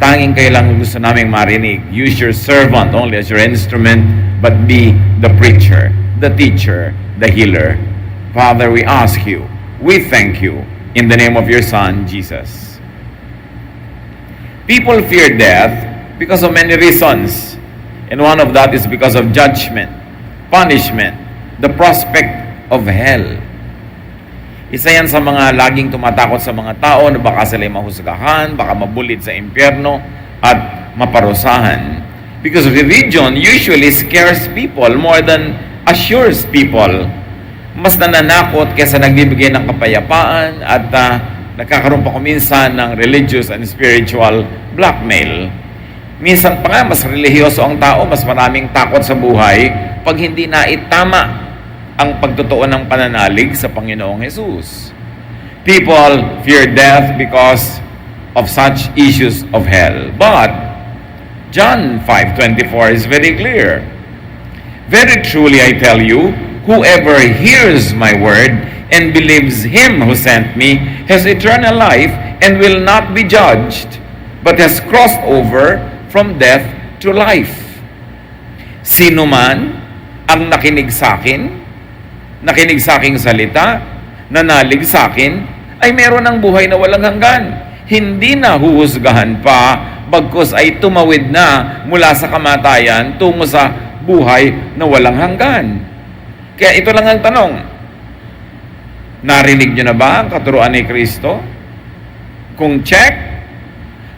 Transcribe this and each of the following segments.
tanging kayo lang gusto naming marinig. Use your servant only as your instrument, but be the preacher, the teacher, the healer. Father, we ask you, we thank you, in the name of your Son, Jesus. People fear death because of many reasons. And one of that is because of judgment, punishment, the prospect of hell. Isa yan sa mga laging tumatakot sa mga tao na baka sila'y mahusgahan, baka mabulit sa impyerno at maparusahan. Because religion usually scares people more than assures people. Mas nananakot kaysa nagbibigay ng kapayapaan at nagkakaroon pa kuminsan ng religious and spiritual blackmail. Minsan pa nga, mas relihiyoso ang tao, mas maraming takot sa buhay pag hindi na itama ang pagtotoo ng pananalig sa Panginoong Jesus. People fear death because of such issues of hell. But John 5:24 is very clear. Very truly I tell you, whoever hears my word and believes him who sent me has eternal life and will not be judged, but has crossed over from death to life. Sino man ang nakinig sa aking salita, nanalig sa akin, ay meron ng buhay na walang hanggan. Hindi na huhusgahan pa, bagkus ay tumawid na mula sa kamatayan tungo sa buhay na walang hanggan. Kaya ito lang ang tanong, narinig nyo na ba ang katuruan ni Kristo? Kung check,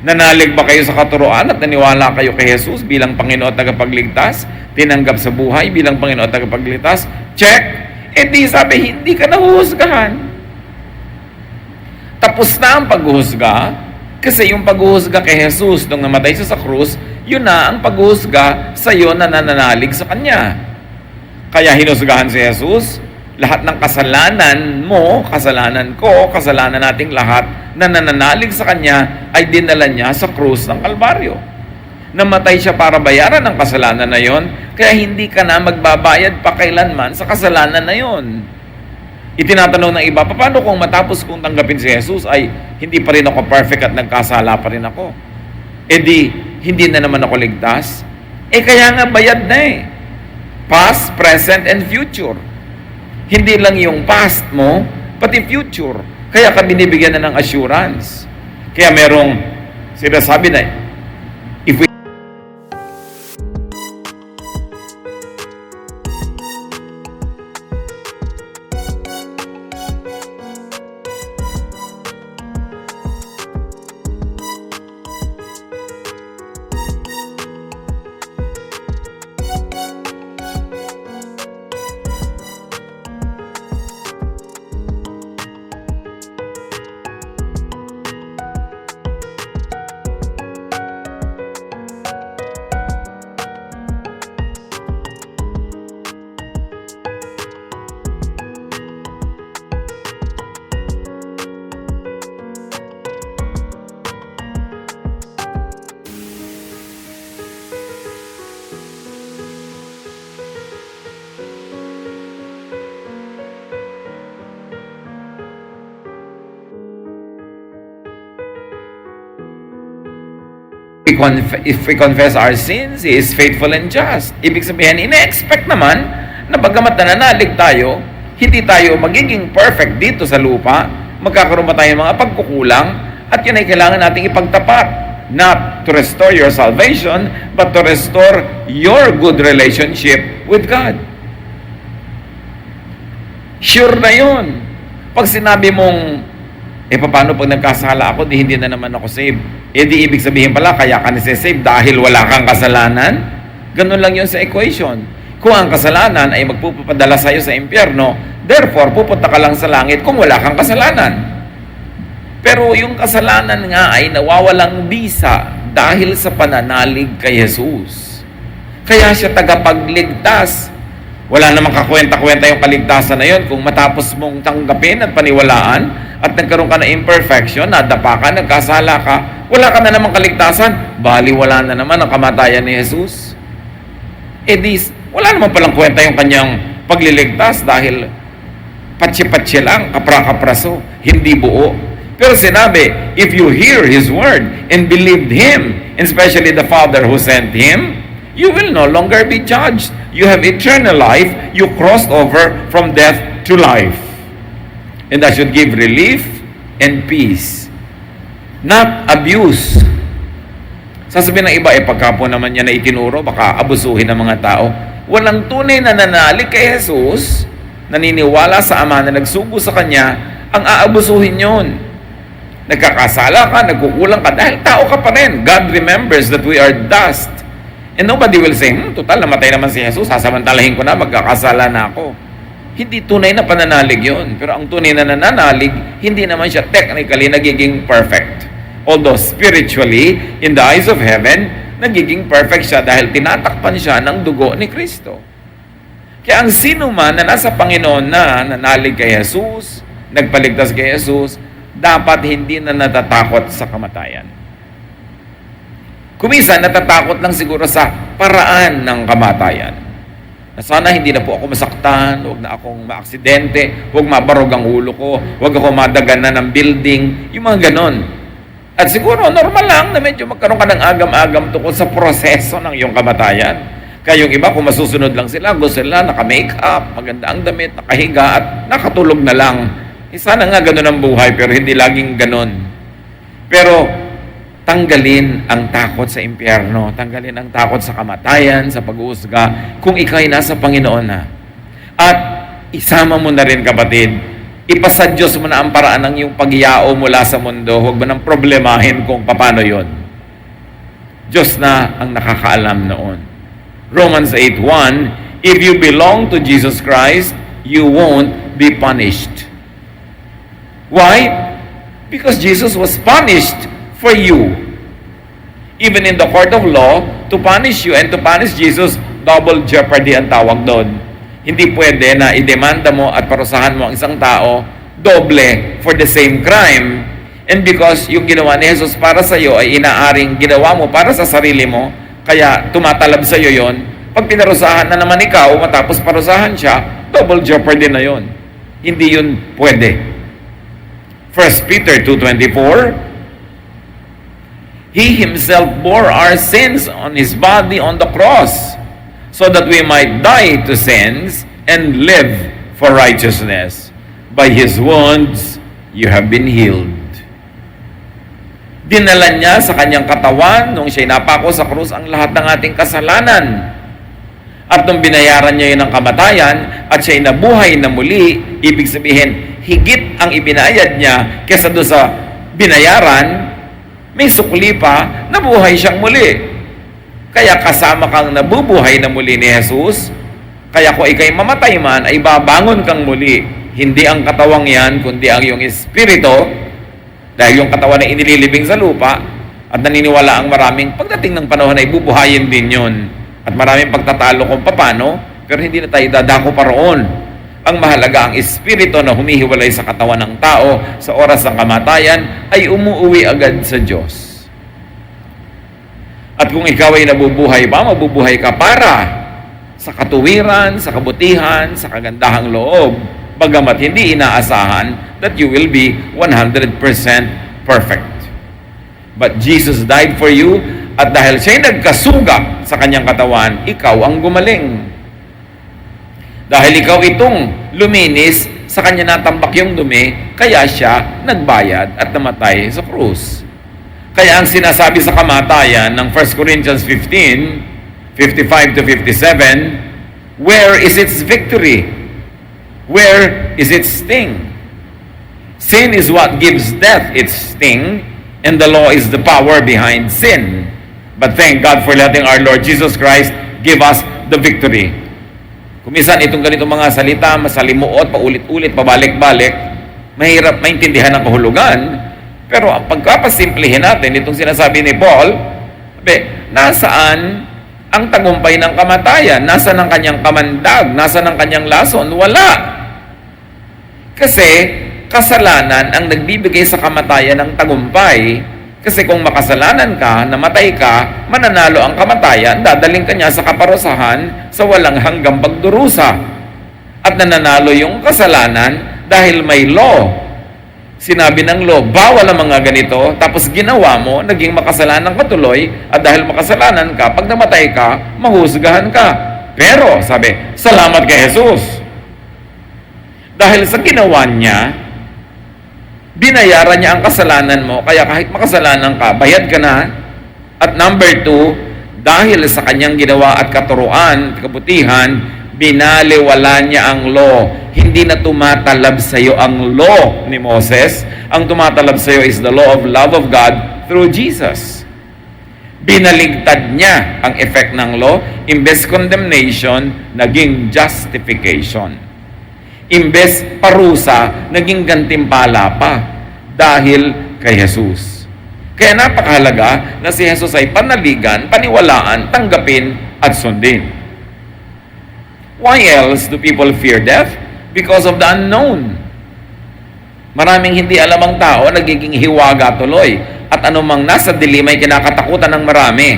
nanalig ba kayo sa katuruan at naniwala kayo kay Jesus bilang Panginoon at tagapagligtas? Tinanggap sa buhay bilang Panginoon at tagapagligtas? Check! E di sabi, hindi ka nahuhusgahan. Tapos na ang paghuhusga, kasi yung paghuhusga kay Jesus nung namatay siya sa krus, yun na ang paghuhusga sa iyo na nananalig sa Kanya. Kaya hinusgahan si Jesus, lahat ng kasalanan mo, kasalanan ko, kasalanan nating lahat na nananalig sa Kanya ay dinala niya sa krus ng Kalbaryo. Namatay siya para bayaran ang kasalanan na yon, kaya hindi ka na magbabayad pa kailanman sa kasalanan na yon. Itinatanong ng iba, paano kung matapos kong tanggapin si Jesus ay hindi pa rin ako perfect at nagkasala pa rin ako? E di, hindi na naman ako ligtas? Eh kaya nga bayad na eh. Past, present, and future. Hindi lang yung past mo, pati future. Kaya ka binibigyan na ng assurance. Kaya merong sinasabi na, if we if we confess our sins, He is faithful and just. Ibig sabihin, ina-expect naman na bagamat nananalig tayo, hindi tayo magiging perfect dito sa lupa, magkakaroon pa tayo ng mga pagkukulang, at yun ay kailangan nating ipagtapat. Not to restore your salvation, but to restore your good relationship with God. Sure na yun. Pag sinabi mong, paano pag nagkasala ako, di hindi na naman ako saved? Di ibig sabihin pala, kaya ka nasa-save dahil wala kang kasalanan? Ganun lang yun sa equation. Kung ang kasalanan ay magpupadala sa'yo sa impyerno, therefore, pupunta ka lang sa langit kung wala kang kasalanan. Pero yung kasalanan nga ay nawawalang bisa dahil sa pananalig kay Jesus. Kaya siya tagapagligtas. Wala namang kakwenta-kwenta yung kaligtasan na yun kung matapos mong tanggapin at paniwalaan at nagkaroon ka na imperfection, nadapa ka, nagkasala ka, wala ka na namang kaligtasan, baliwala na naman ang kamatayan ni Jesus. Wala naman palang kwenta yung kanyang pagliligtas dahil patsi-patsi lang, kapra-kapraso, hindi buo. Pero sinabi, if you hear His word and believed Him, and especially the Father who sent Him, you will no longer be judged. You have eternal life. You crossed over from death to life. And that should give relief and peace. Not abuse. Sasabihin ng iba, pagka po naman niya na itinuro, baka abusuhin ng mga tao. Walang tunay na nanalig kay Jesus, naniniwala sa Ama na nagsugo sa Kanya, ang aabusuhin yon. Nagkakasala ka, nagkukulang ka, dahil tao ka pa rin. God remembers that we are dust. And nobody will say, total, namatay naman si Jesus, sasamantalahin ko na, magkakasala na ako. Hindi tunay na pananalig yon. Pero ang tunay na nananalig, hindi naman siya technically nagiging perfect. Although spiritually, in the eyes of heaven, nagiging perfect siya dahil tinatakpan siya ng dugo ni Kristo. Kaya ang sino man na nasa Panginoon na nanalig kay Jesus, nagpaligtas kay Jesus, dapat hindi na natatakot sa kamatayan. Kuminsan, natatakot lang siguro sa paraan ng kamatayan. Na sana hindi na po ako masaktan, huwag na akong maaksidente, huwag mabarog ang ulo ko, huwag ako madaganan ng building, yung mga ganon. At siguro, normal lang na medyo magkaroon ka ng agam-agam tungkol sa proseso ng iyong kamatayan. Kaya yung iba, kung masusunod lang sila, gusto nila naka-makeup, maganda ang damit, nakahiga, at nakatulog na lang. Sana nga ganun ang buhay, pero hindi laging ganun. Pero, tanggalin ang takot sa impyerno, tanggalin ang takot sa kamatayan, sa pag-uusga, kung ikaw ay nasa Panginoon na. At isama mo na rin, kapatid, ipasa Diyos mo na ang paraan ng iyong pagyao mula sa mundo, huwag mo nang problemahin kung paano yon. Diyos na ang nakakaalam noon. Romans 8:1, if you belong to Jesus Christ, you won't be punished. Why? Because Jesus was punished for you. Even in the court of law, to punish you and to punish Jesus, double jeopardy ang tawag doon. Hindi pwede na idemanda mo at parusahan mo ang isang tao doble for the same crime. And because yung ginawa ni Jesus para sa iyo ay inaaring ginawa mo para sa sarili mo, kaya tumatalab sa iyo yon. Pag pinarusahan na naman ikaw, matapos parusahan siya, double jeopardy na yon. Hindi yun pwede. 1 Peter 2:24, He Himself bore our sins on His body on the cross, so that we might die to sins and live for righteousness. By His wounds, you have been healed. Dinala niya sa kanyang katawan nung siya'y napako sa krus ang lahat ng ating kasalanan. At nung binayaran niya yun ng kamatayan at siya'y nabuhay na muli, ibig sabihin, higit ang ibinayad niya kesa doon sa binayaran, may sukli pa, nabuhay siyang muli. Kaya kasama kang nabubuhay na muli ni Jesus, kaya kung ikay mamatay man, ay babangon kang muli. Hindi ang katawang yan, kundi ang iyong espiritu, dahil yung katawan ay inililibing sa lupa, at naniniwala ang maraming pagdating ng panahon ay bubuhayin din yun. At maraming pagtatalo kung papano, pero hindi na tayo dadako pa roon. Ang mahalaga, ang espiritu na humihiwalay sa katawan ng tao sa oras ng kamatayan ay umuuwi agad sa Diyos. At kung ikaw ay nabubuhay pa, mabubuhay ka para sa katuwiran, sa kabutihan, sa kagandahang loob, bagamat hindi inaasahan that you will be 100% perfect. But Jesus died for you, at dahil siya'y nagkasuga sa kanyang katawan, ikaw ang gumaling. Dahil ikaw itong luminis, sa kanya natambak yung dumi, kaya siya nagbayad at namatay sa krus. Kaya ang sinasabi sa kamatayan ng 1 Corinthians 15:55-57, where is its victory? Where is its sting? Sin is what gives death its sting, and the law is the power behind sin. But thank God for letting our Lord Jesus Christ give us the victory. Kumisan itong ganitong mga salita, masalimuot, paulit-ulit, pabalik-balik, mahirap maintindihan ang kahulugan. Pero ang pagkapasimplihin natin, itong sinasabi ni Paul, nasaan ang tagumpay ng kamatayan? Nasaan ang kanyang kamandag? Nasaan ang kanyang lason? Wala. Kasi kasalanan ang nagbibigay sa kamatayan ng tagumpay. Kasi kung makasalanan ka, namatay ka, mananalo ang kamatayan, dadaling ka niya sa kaparusahan sa walang hanggang pagdurusa. At nananalo yung kasalanan dahil may law. Sinabi ng law, bawal ang mga ganito, tapos ginawa mo, naging makasalanan ka tuloy, at dahil makasalanan ka, pag namatay ka, mahusgahan ka. Pero, sabi, salamat kay Jesus. Dahil sa ginawa niya, binayaran niya ang kasalanan mo, kaya kahit makasalanan ka, bayad ka na. At number 2, dahil sa kanyang ginawa at katuruan, kabutihan, binaliwala niya ang law. Hindi na tumatalab sa iyo ang law ni Moses. Ang tumatalab sa iyo is the law of love of God through Jesus. Binaligtad niya ang effect ng law. Imbes condemnation, naging justification. Imbes parusa, naging gantimpala pa dahil kay Jesus. Kaya napakahalaga na si Jesus ay panaligan, paniwalaan, tanggapin at sundin. Why else do people fear death? Because of the unknown. Maraming hindi alam ang tao, nagiging hiwaga tuloy. At anumang nasa dilim ay kinakatakutan ng marami.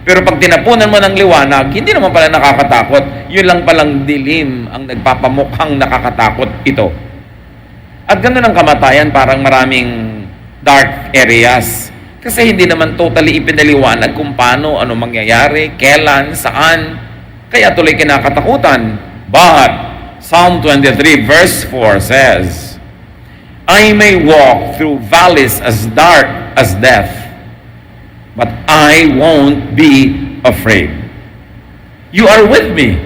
Pero pag tinapunan mo ng liwanag, hindi naman pala nakakatakot. Yun lang palang dilim ang nagpapamukhang nakakatakot ito. At ganun ang kamatayan, parang maraming dark areas. Kasi hindi naman totally ipinaliwanag kung paano, ano mangyayari, kailan, saan. Kaya tuloy kinakatakutan. But Psalm 23 verse 4 says, I may walk through valleys as dark as death, but I won't be afraid. You are with me,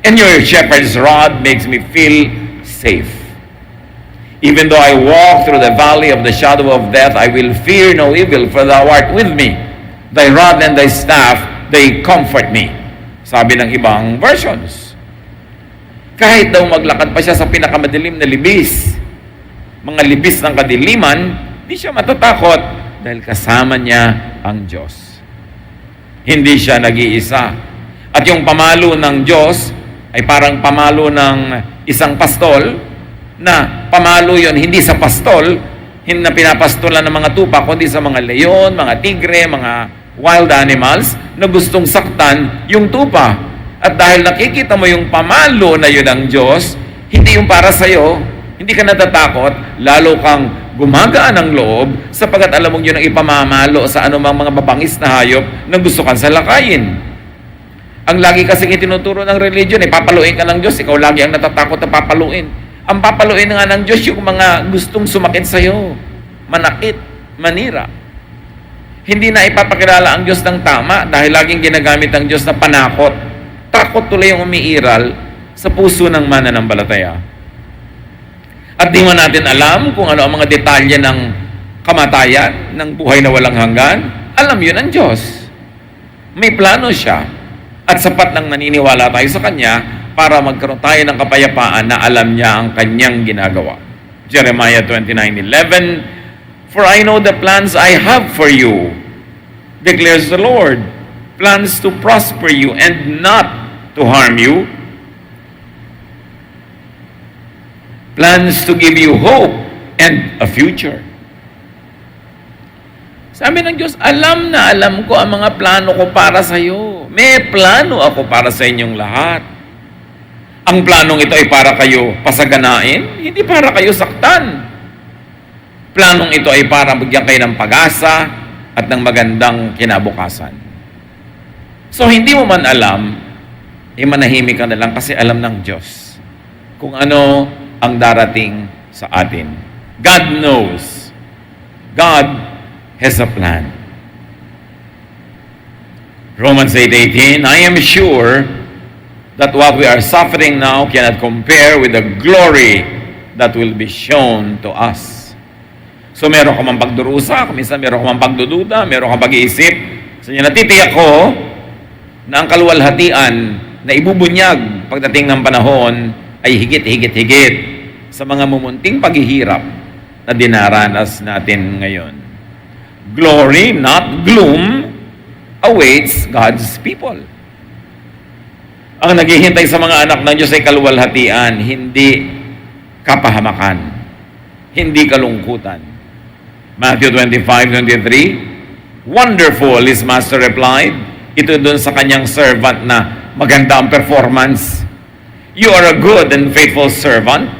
and your shepherd's rod makes me feel safe. Even though I walk through the valley of the shadow of death, I will fear no evil, for thou art with me. Thy rod and thy staff, they comfort me. Sabi ng ibang versions. Kahit daw maglakad pa siya sa pinakamadilim na libis, mga libis ng kadiliman, di siya matatakot dahil kasama niya ang Diyos. Hindi siya nag-iisa. At yung pamalo ng Diyos ay parang pamalo ng isang pastol, na pamalo yon hindi sa pastol, hindi na pinapastolan ng mga tupa, kundi sa mga leon, mga tigre, mga wild animals na gustong saktan yung tupa. At dahil nakikita mo yung pamalo na yun ng Diyos, hindi yung para sa'yo, hindi ka natatakot, lalo kang gumagaan ng loob sapagkat alam mong yun ang ipamamalo sa anumang mga mabangis na hayop na gusto kang salakayin. Ang lagi kasing itinuturo ng religion, papaluin ka ng Diyos, ikaw lagi ang natatakot na papaluin. Ang papaluin nga ng Diyos yung mga gustong sumakit sa'yo, manakit, manira. Hindi na ipapakilala ang Diyos ng tama dahil laging ginagamit ang Diyos na panakot. Takot tuloy yung umiiral sa puso ng mananampalataya. At di man natin alam kung ano ang mga detalye ng kamatayan, ng buhay na walang hanggan. Alam yun ang Diyos. May plano siya. At sapat nang naniniwala tayo sa Kanya para magkaroon tayo ng kapayapaan na alam niya ang Kanyang ginagawa. Jeremiah 29:11, For I know the plans I have for you, declares the Lord, plans to prosper you and not to harm you, plans to give you hope and a future. Sabi ng Diyos, alam na alam ko ang mga plano ko para sa iyo. May plano ako para sa inyong lahat. Ang planong ito ay para kayo pasaganain, hindi para kayo saktan. Planong ito ay para bigyan kayo ng pag-asa at ng magandang kinabukasan. So hindi mo man alam, manahimik ka na lang kasi alam ng Diyos kung ano ang darating sa atin. God knows. God has a plan. Romans 8:18, I am sure that what we are suffering now cannot compare with the glory that will be shown to us. So meron ka mang pagdurusa, minsan meron ka mang pagdududa, meron ka pag-iisip. So natitiyak ko na ang kaluwalhatian na ibubunyag pagdating ng panahon ay higit sa mga mumunting paghihirap na dinaranas natin ngayon. Glory, not gloom, awaits God's people. Ang naghihintay sa mga anak ng Diyos ay kaluwalhatian, hindi kapahamakan, hindi kalungkutan. Matthew 25:23, Wonderful, his master replied. Ito dun sa kanyang servant na maganda ang performance. You are a good and faithful servant.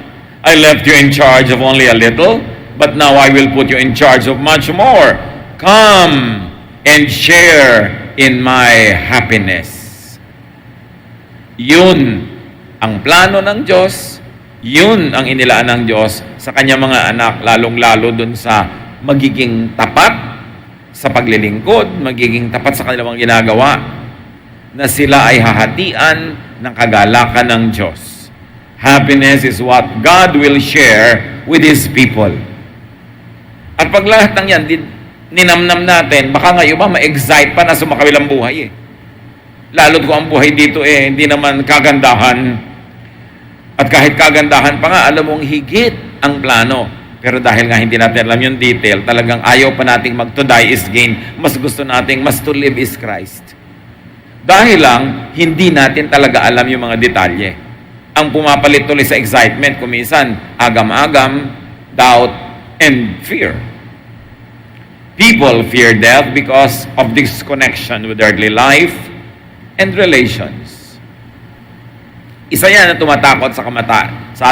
I left you in charge of only a little. but now I will put you in charge of much more. Come and share in my happiness. Yun ang plano ng Diyos, yun ang inilaan ng Diyos sa kanyang mga anak, lalong-lalo dun sa magiging tapat sa paglilingkod, magiging tapat sa kanilang ginagawa, na sila ay hahatian ng kagalakan ng Diyos. Happiness is what God will share with His people. At pag lahat ng yan, ninamnam natin, baka ngayon ba ma-excite pa na sumakabilang buhay eh. Lalo't kung ang buhay dito hindi naman kagandahan. At kahit kagandahan pa nga, alam mong higit ang plano. Pero dahil nga hindi natin alam yung detail, talagang ayaw pa nating to die is gain. Mas gusto nating mas to live is Christ. Dahil lang, hindi natin talaga alam yung mga detalye. Ang pumapalit tuloy sa excitement, kuminsan, agam-agam, doubt, and fear. People fear death because of disconnection with earthly life and relations. Isa yan na tumatakot sa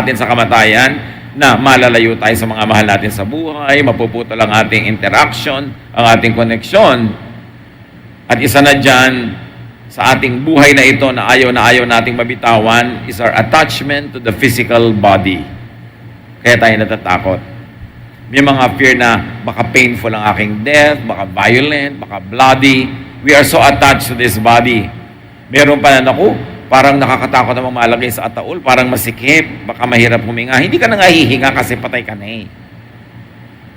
atin sa kamatayan, na malalayo tayo sa mga mahal natin sa buhay, mapuputol ang ating interaction, ang ating koneksyon. At isa na dyan, sa ating buhay na ito na ayaw nating mabitawan, is our attachment to the physical body. Kaya tayo natatakot. May mga fear na baka painful ang aking death, baka violent, baka bloody. We are so attached to this body. Meron pa na, naku, parang nakakatakot namang malagay sa ataol, parang masikip, baka mahirap huminga. Hindi ka na nga hihinga kasi patay ka na eh.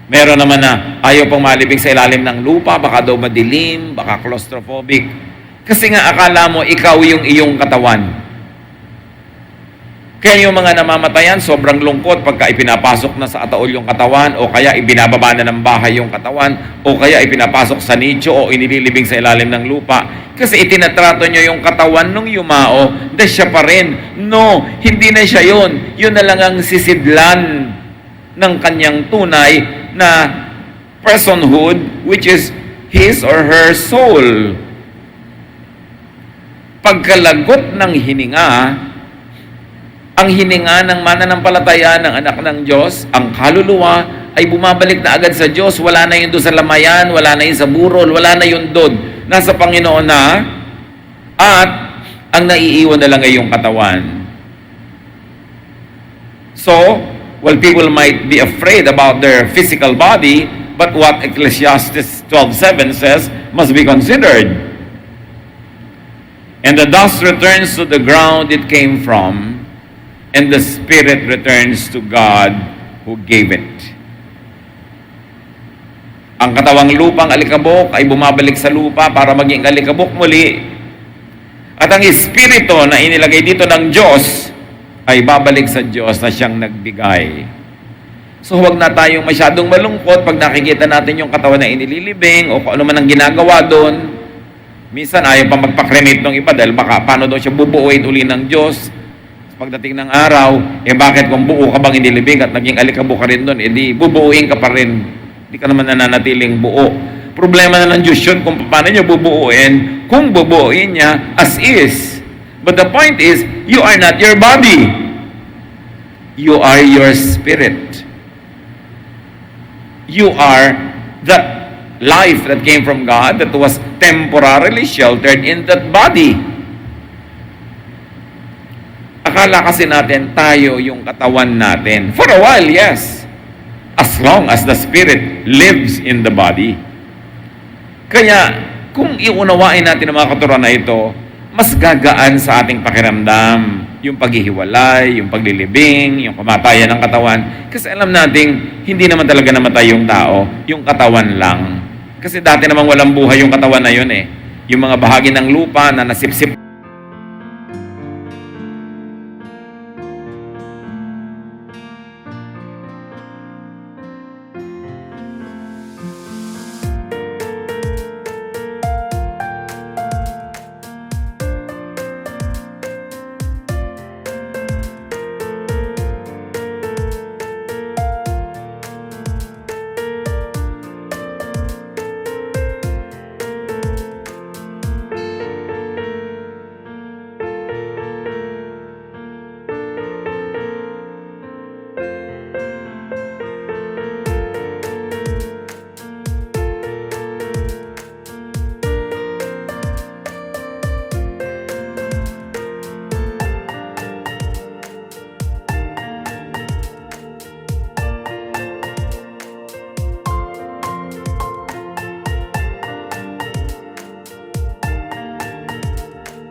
Meron naman na ayaw pang malibing sa ilalim ng lupa, baka daw madilim, baka claustrophobic. Kasi nga akala mo ikaw yung iyong katawan. Kaya yung mga namamatayan, sobrang lungkot pagka ipinapasok na sa ataol yung katawan, o kaya ibinababa na ng bahay yung katawan, o kaya ipinapasok sa nicho o inililibing sa ilalim ng lupa. Kasi itinatrato nyo yung katawan nung yumao, na siya pa rin. No, hindi na siya yun. Yun na lang ang sisidlan ng kanyang tunay na personhood, which is his or her soul. Pagkalagot ng hininga, ang hininga ng mananampalataya ng anak ng Diyos, ang kaluluwa, ay bumabalik na agad sa Diyos. Wala na yun doon sa lamayan, wala na yun sa burol, wala na yun doon. Nasa Panginoon na, at ang naiiwan na lang ay yung katawan. So, while people might be afraid about their physical body, but what Ecclesiastes 12:7 says must be considered. And the dust returns to the ground it came from, and the spirit returns to God who gave it. Ang katawang lupang alikabok ay bumabalik sa lupa para maging alikabok muli. At ang espiritu na inilagay dito ng Diyos ay babalik sa Diyos na siyang nagbigay. So huwag na tayong masyadong malungkot pag nakikita natin yung katawan na inililibing o kung ano man ang ginagawa doon. Minsan ayaw pa magpa-cremate ng iba dahil baka paano daw siya bubuuin uli ng Diyos. Pagdating ng araw, bakit kung buo ka bang inilibing at naging alikabok ka rin doon, di bubuuin ka pa rin. Hindi ka naman nananatiling buo. Problema na ng Diyos yun kung paano niya bubuuin, kung bubuuin niya as is. But the point is, you are not your body. You are your spirit. You are that life that came from God that was temporarily sheltered in that body. Akala kasi natin tayo yung katawan natin. For a while, yes. As long as the spirit lives in the body. Kaya, kung iunawain natin ang mga katuruan na ito, mas gagaan sa ating pakiramdam. Yung paghihiwalay, yung paglilibing, yung kamatayan ng katawan. Kasi alam nating, hindi naman talaga namatay yung tao, yung katawan lang. Kasi dati namang walang buhay yung katawan na yun eh. Yung mga bahagi ng lupa na nasipsip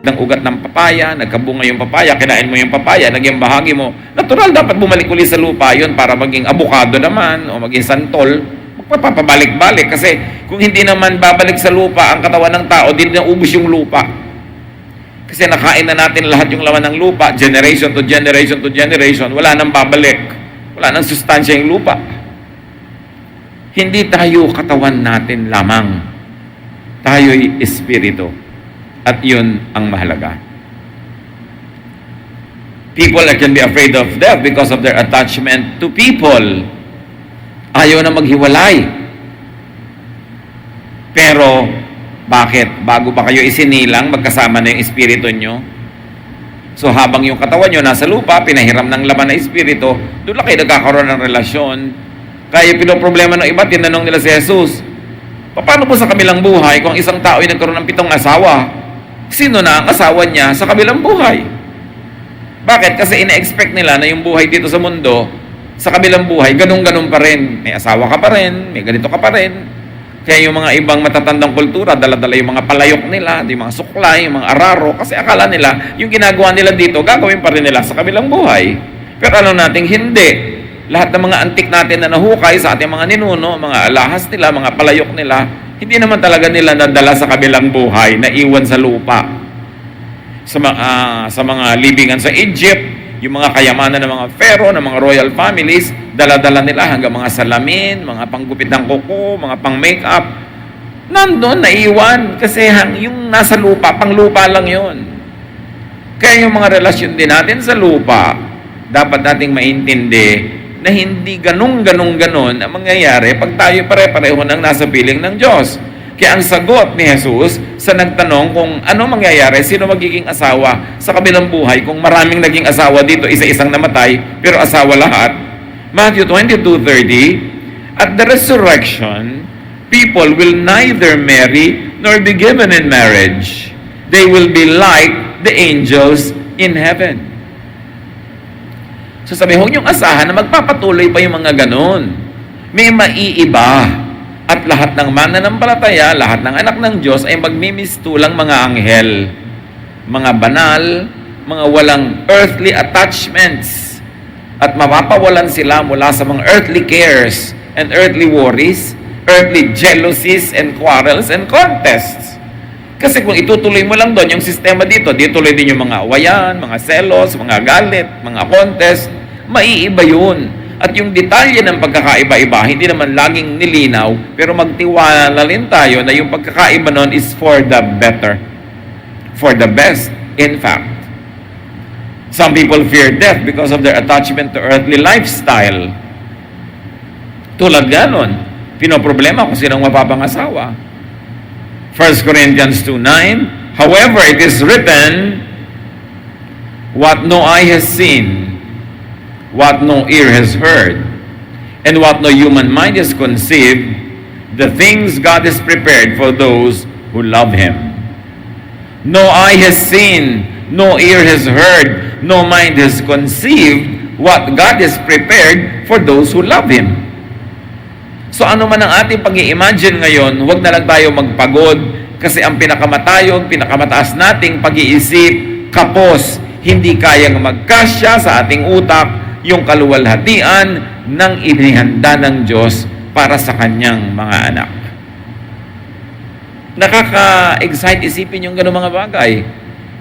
ng ugat ng papaya, nagkabunga yung papaya, kinain mo yung papaya, naging bahagi mo. Natural, dapat bumalik uli sa lupa yon para maging abukado naman o maging santol. Magpapabalik-balik kasi kung hindi naman babalik sa lupa ang katawan ng tao, din na ubos yung lupa. Kasi nakain na natin lahat yung laman ng lupa, generation to generation to generation, wala nang babalik. Wala nang sustansya yung lupa. Hindi tayo katawan natin lamang. Tayo'y espiritu. At yun ang mahalaga. People can be afraid of death because of their attachment to people. Ayaw na maghiwalay. Pero, bakit? Bago ba kayo isinilang, magkasama na yung espiritu nyo? So, habang yung katawan nyo nasa lupa, pinahiram ng laman na espiritu, doon lang kayo nagkakaroon ng relasyon. Kaya pinoproblema ng iba, tinanong nila si Jesus, paano po sa kabilang buhay kung isang tao ay nagkaroon ng 7 asawa? Sino na ang asawa niya sa kabilang buhay? Bakit? Kasi ina-expect nila na yung buhay dito sa mundo, sa kabilang buhay, ganun-ganun pa rin. May asawa ka pa rin, may ganito ka pa rin. Kaya yung mga ibang matatandang kultura, dala-dala yung mga palayok nila, yung mga suklay, yung mga araro, kasi akala nila, yung ginagawa nila dito, gagawin pa rin nila sa kabilang buhay. Pero alam natin, hindi. Lahat ng mga antik natin na nahukay sa ating mga ninuno, mga alahas nila, mga palayok nila, hindi naman talaga nila nadala sa kabilang buhay, na iwan sa lupa. Sa mga libingan sa Egypt, yung mga kayamanan ng mga pharaoh, ng mga royal families, dala-dala nila hanggang mga salamin, mga panggupit ng kuko, mga pang-makeup. Nandun, naiwan. Kasi yung nasa lupa, pang-lupa lang yun. Kaya yung mga relasyon din natin sa lupa, dapat nating maintindi na hindi ganon ang mangyayari pag tayo pare-pareho nang nasa piling ng Diyos. Kaya ang sagot ni Jesus sa nagtanong kung ano mangyayari, sino magiging asawa sa kabilang buhay kung maraming naging asawa dito, isa-isang namatay, pero asawa lahat. Matthew 22:30, at the resurrection, people will neither marry nor be given in marriage. They will be like the angels in heaven. So sabi, huwag niyong asahan na magpapatuloy pa yung mga ganun. May maiiba. At lahat ng mananampalataya, lahat ng anak ng Diyos ay magmimistulang mga anghel. Mga banal, mga walang earthly attachments. At mapapawalan sila mula sa mga earthly cares and earthly worries, earthly jealousies and quarrels and contests. Kasi kung itutuloy mo lang doon yung sistema dito, dituloy din yung mga awayan, mga selos, mga galit, mga contest, maiiba yun. At yung detalye ng pagkakaiba-iba, hindi naman laging nilinaw, pero magtiwala rin tayo na yung pagkakaiba nun is for the better. For the best, in fact. Some people fear death because of their attachment to earthly lifestyle. Tulad ganon, pinoproblema kung sinong mapapangasawa. 1 Corinthians 2:9, however, it is written, what no eye has seen, what no ear has heard, and what no human mind has conceived, the things God has prepared for those who love Him. No eye has seen, no ear has heard, no mind has conceived what God has prepared for those who love Him. So ano man ang ating pag-i-imagine ngayon, huwag na lang tayo magpagod kasi ang pinakamatayog, pinakamataas nating pag-iisip, kapos, hindi kayang magkasya sa ating utak yung kaluwalhatian ng inihanda ng Diyos para sa Kanyang mga anak. Nakaka-excite isipin yung gano'ng mga bagay.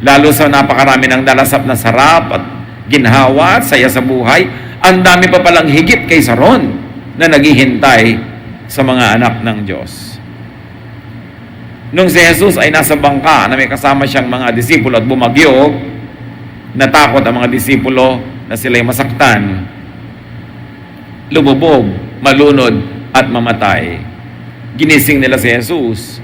Lalo sa napakarami ng nalasap na sarap at ginhawa at saya sa buhay, ang dami pa palang higit kaysa ron na naghihintay sa mga anak ng Diyos. Nung si Jesus ay nasa bangka na may kasama siyang mga disipulo at bumagyo, natakot ang mga disipulo na sila'y masaktan, lumubog, malunod at mamatay. Ginising nila si Jesus.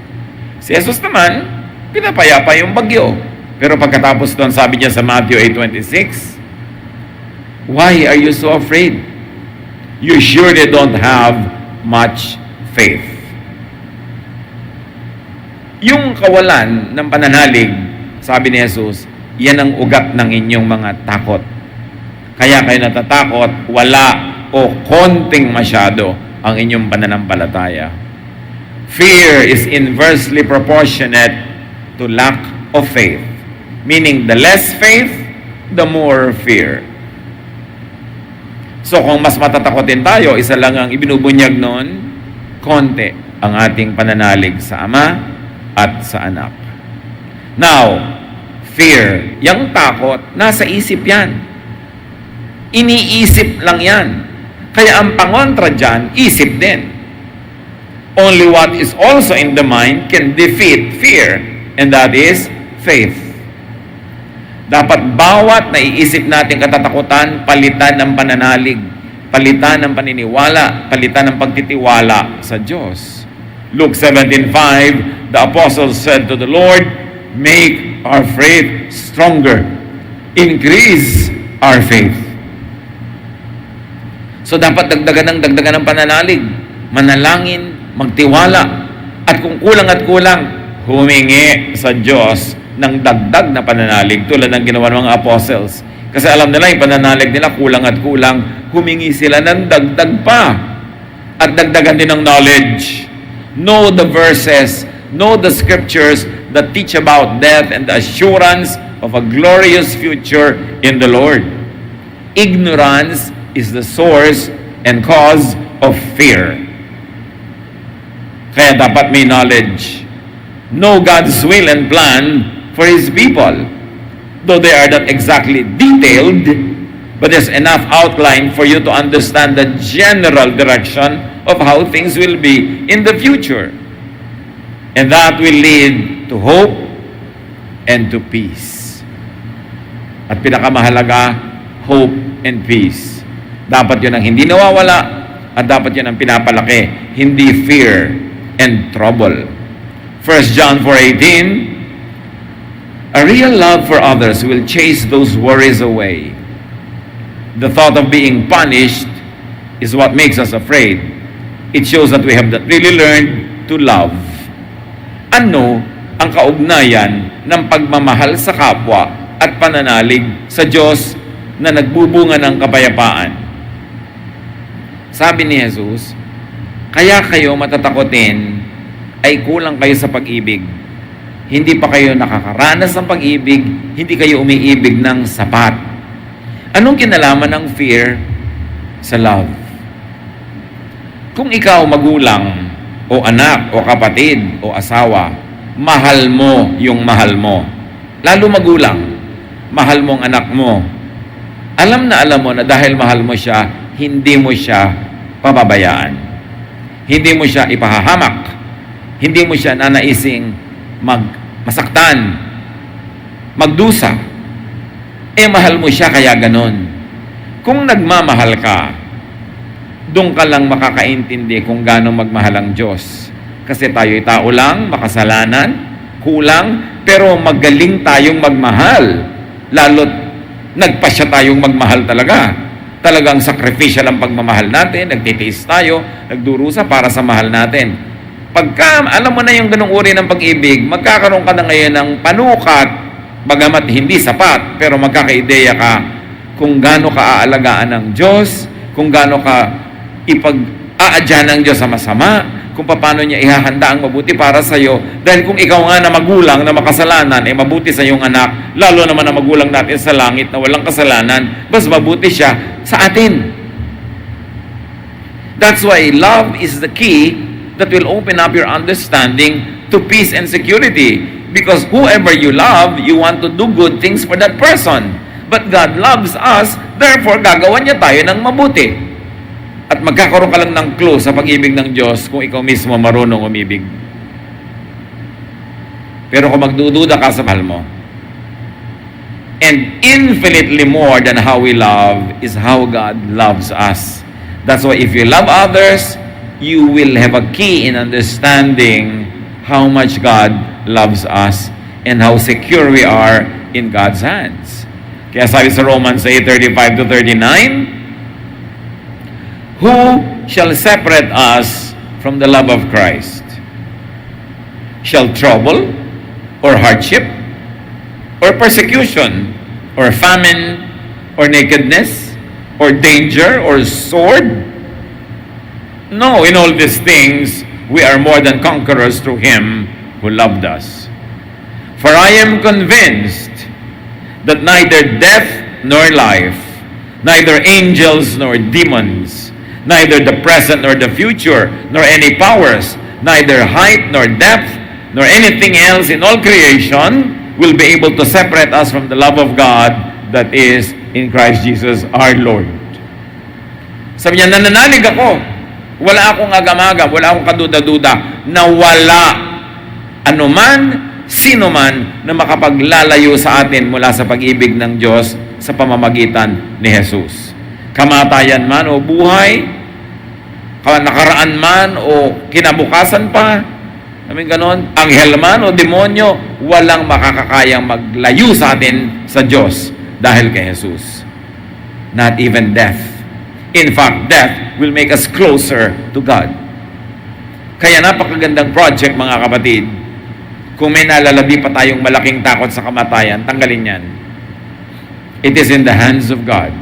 Si Jesus naman, pinapayapa yung bagyo. Pero pagkatapos doon, sabi niya sa Matthew 8:26, why are you so afraid? You surely don't have much faith. Yung kawalan ng pananalig, sabi ni Jesus, yan ang ugat ng inyong mga takot. Kaya kayo natatakot, wala o konting masyado ang inyong pananampalataya. Fear is inversely proportionate to lack of faith. Meaning, the less faith, the more fear. So kung mas matatakotin tayo, isa lang ang ibinubunyag noon, konti ang ating pananalig sa Ama at sa Anak. Now, fear, yung takot, nasa isip yan. Iniisip lang yan. Kaya ang pangontra dyan, isip din. Only what is also in the mind can defeat fear, and that is faith. Dapat bawat naiisip natin katatakutan, palitan ng pananalig, palitan ng paniniwala, palitan ng pagtitiwala sa Diyos. Luke 17:5, the apostles said to the Lord, "Make our faith stronger. Increase our faith." So dapat dagdagan ng pananalig, manalangin, magtiwala, at kung kulang, humingi sa Diyos ng dagdag na pananalig tulad ng ginawa ng mga apostles. Kasi alam nila yung pananalig nila kulang, humingi sila ng dagdag pa. At dagdagan din ng knowledge. Know the verses, know the scriptures that teach about death and the assurance of a glorious future in the Lord. Ignorance is the source and cause of fear. Kaya dapat may knowledge. Know God's will and plan for His people. Though they are not exactly detailed, but there's enough outline for you to understand the general direction of how things will be in the future. And that will lead to hope and to peace. At pinakamahalaga, hope and peace. Dapat yun ang hindi nawawala at dapat yun ang pinapalaki, hindi fear and trouble. 1 John 4:18, a real love for others will chase those worries away. The thought of being punished is what makes us afraid. It shows that we have not really learned to love. Ano ang kaugnayan ng pagmamahal sa kapwa at pananalig sa Diyos na nagbubunga ng kapayapaan? Sabi ni Jesus, kaya kayo matatakotin ay kulang kayo sa pag-ibig. Hindi pa kayo nakakaranas ng pag-ibig, hindi kayo umiibig ng sapat. Anong kinalaman ng fear sa love? Kung ikaw magulang, o anak, o kapatid, o asawa, mahal mo yung mahal mo. Lalo magulang, mahal mo ang anak mo. Alam mo na dahil mahal mo siya, hindi mo siya pababayaan. Hindi mo siya ipahahamak. Hindi mo siya nanaising masaktan, magdusa. Mahal mo siya kaya ganon. Kung nagmamahal ka, doon ka lang makakaintindi kung gaano magmahal ang Diyos. Kasi tayo'y tao lang, makasalanan, kulang, pero magaling tayong magmahal. Lalo't nagpasya tayong magmahal talaga. Talagang sacrificial ang pagmamahal natin, nagtitiis tayo, nagdurusa para sa mahal natin. Pagka alam mo na yung ganung uri ng pag-ibig, magkakaroon ka na ngayon ng panukat, bagamat hindi sapat, pero magkakaideya ka kung gaano ka aalagaan ng Diyos, kung gaano ka ipag-aadya ng Diyos sa masama, kung paano niya ihahanda ang mabuti para sa iyo. Dahil kung ikaw nga na magulang na makasalanan, mabuti sa iyong anak, lalo naman na magulang natin sa langit na walang kasalanan, mas mabuti siya sa atin. That's why love is the key that will open up your understanding to peace and security. Because whoever you love, you want to do good things for that person. But God loves us, therefore gagawan niya tayo ng mabuti. At magkakaroon ka lang ng clue sa pag-ibig ng Diyos kung ikaw mismo marunong umibig. Pero kung magdududa ka sa mahal mo, and infinitely more than how we love is how God loves us. That's why if you love others, you will have a key in understanding how much God loves us and how secure we are in God's hands. Kaya sabi sa Romans 8:35-39, who shall separate us from the love of Christ? Shall trouble, or hardship, or persecution, or famine, or nakedness, or danger, or sword? No, in all these things, we are more than conquerors through Him who loved us. For I am convinced that neither death nor life, neither angels nor demons, neither the present nor the future, nor any powers, neither height nor depth, nor anything else in all creation will be able to separate us from the love of God that is in Christ Jesus our Lord. Sabi niya, nananalig ako. Wala akong agam-agam, wala akong kaduda-duda na wala anuman, sino man na makapaglalayo sa atin mula sa pag-ibig ng Diyos sa pamamagitan ni Jesus. Kamatayan man o buhay, nakaraan man o kinabukasan pa, namin ganon, anghel man o demonyo, walang makakakayang maglayo sa atin sa Diyos dahil kay Jesus. Not even death. In fact, death will make us closer to God. Kaya napakagandang project, mga kapatid. Kung may nalalabi pa tayong malaking takot sa kamatayan, tanggalin yan. It is in the hands of God.